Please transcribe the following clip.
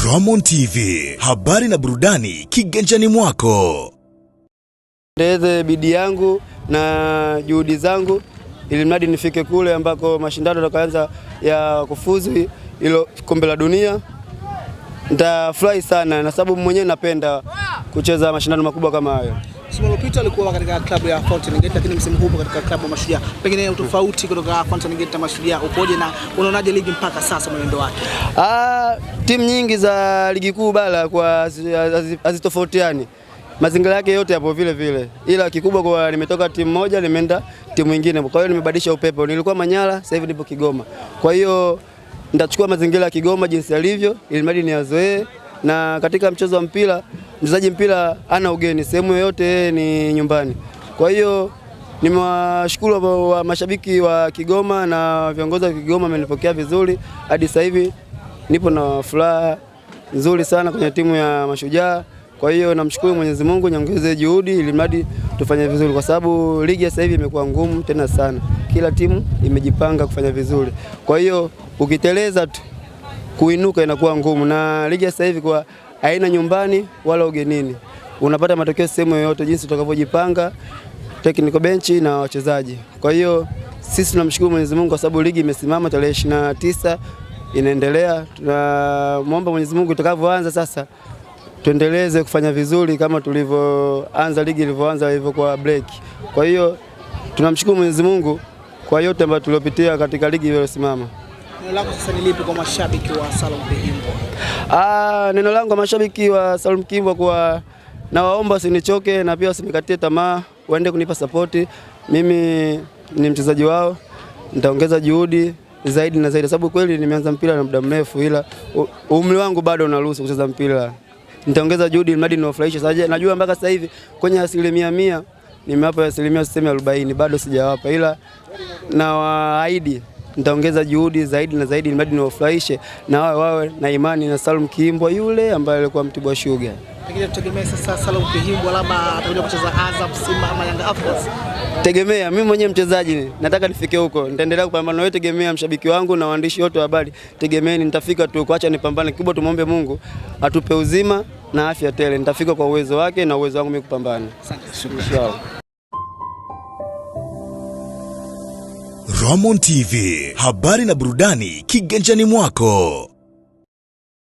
Ramon TV, habari na burudani kiganjani mwako. Ndeze bidii yangu na juhudi zangu ili mradi nifike kule ambako mashindano yatakaanza ya kufuzu ilo kombe la dunia. Nitafurahi sana na sababu mwenyewe napenda kucheza mashindano makubwa kama hayo. Msimu uliopita alikuwa katika klabu ya Fountain Gate, lakini msimu huu katika klabu ya Mashujaa. Pengine utofauti kutoka Fountain Gate na Mashujaa ukoje na unaonaje ligi mpaka sasa mwenendo wake? Timu nyingi za ligi kuu bara kwa hazitofautiani. Mazingira yake yote yapo vile vile. Ila kikubwa kwa nimetoka timu moja nimeenda timu nyingine. Kwa hiyo nimebadilisha upepo. Nilikuwa Manyara, sasa hivi nipo Kigoma. Kwa hiyo nitachukua mazingira ya Kigoma jinsi yalivyo ili mradi niyazoee. Na katika mchezo wa mpira, mchezaji mpira ana ugeni, sehemu yoyote ni nyumbani. Kwa hiyo nimewashukuru wa mashabiki wa Kigoma na viongozi wa Kigoma wamenipokea vizuri. Hadi sasa hivi nipo na furaha nzuri sana kwenye timu ya Mashujaa. Kwa hiyo namshukuru Mwenyezi Mungu, niongeze juhudi ili mradi tufanye vizuri kwa sababu ligi sasa hivi imekuwa ngumu tena sana. Kila timu imejipanga kufanya vizuri. Kwa hiyo ukiteleza tu kuinuka inakuwa ngumu, na ligi sasa hivi kwa haina nyumbani wala ugenini. Unapata matokeo sehemu yoyote jinsi utakavyojipanga technical bench na wachezaji. Kwa hiyo sisi tunamshukuru Mwenyezi Mungu kwa sababu ligi imesimama tarehe 29 inaendelea. Tunamuomba Mwenyezi Mungu itakavyoanza sasa tuendeleze kufanya vizuri kama tulivyoanza ligi ilivyoanza ilivyokuwa break. Kwa hiyo tunamshukuru Mwenyezi Mungu kwa yote ambayo tuliyopitia katika ligi iliyosimama. Neno lako sasa ni lipi kwa mashabiki wa Salum Kihimbwa? Neno langu kwa mashabiki wa Salum Kihimbwa kwa nawaomba usinichoke na pia usinikatie tamaa, waende kunipa support. Mimi ni mchezaji wao, nitaongeza juhudi zaidi na zaidi sababu kweli nimeanza mpira na muda mrefu ila umri wangu bado unaruhusu kucheza mpira. Nitaongeza juhudi mradi niwafurahishe. Sasa najua mpaka sasa hivi kwenye 100% nimewapa 40% bado sijawapa, ila na waahidi nitaongeza juhudi zaidi na zaidi mradi niwafurahishe na wawe na imani na Salum Kihimbwa yule ambaye alikuwa Mtibwa Sugar. Pengine tutegemee sasa Salum Kihimbwa labda atakuja kucheza Azam, Simba ama Yanga Africans. Tegemea, mimi mwenyewe mchezaji nataka nifike huko. Nitaendelea kupambana, wewe tegemea, mshabiki wangu na waandishi wote wa habari. Tegemeeni nitafika tu, kuacha nipambane. Kikubwa tumuombe Mungu atupe uzima na afya tele. Nitafika kwa uwezo wake na uwezo wangu mimi kupambana. Asante. Ramon TV, habari na burudani kiganjani mwako.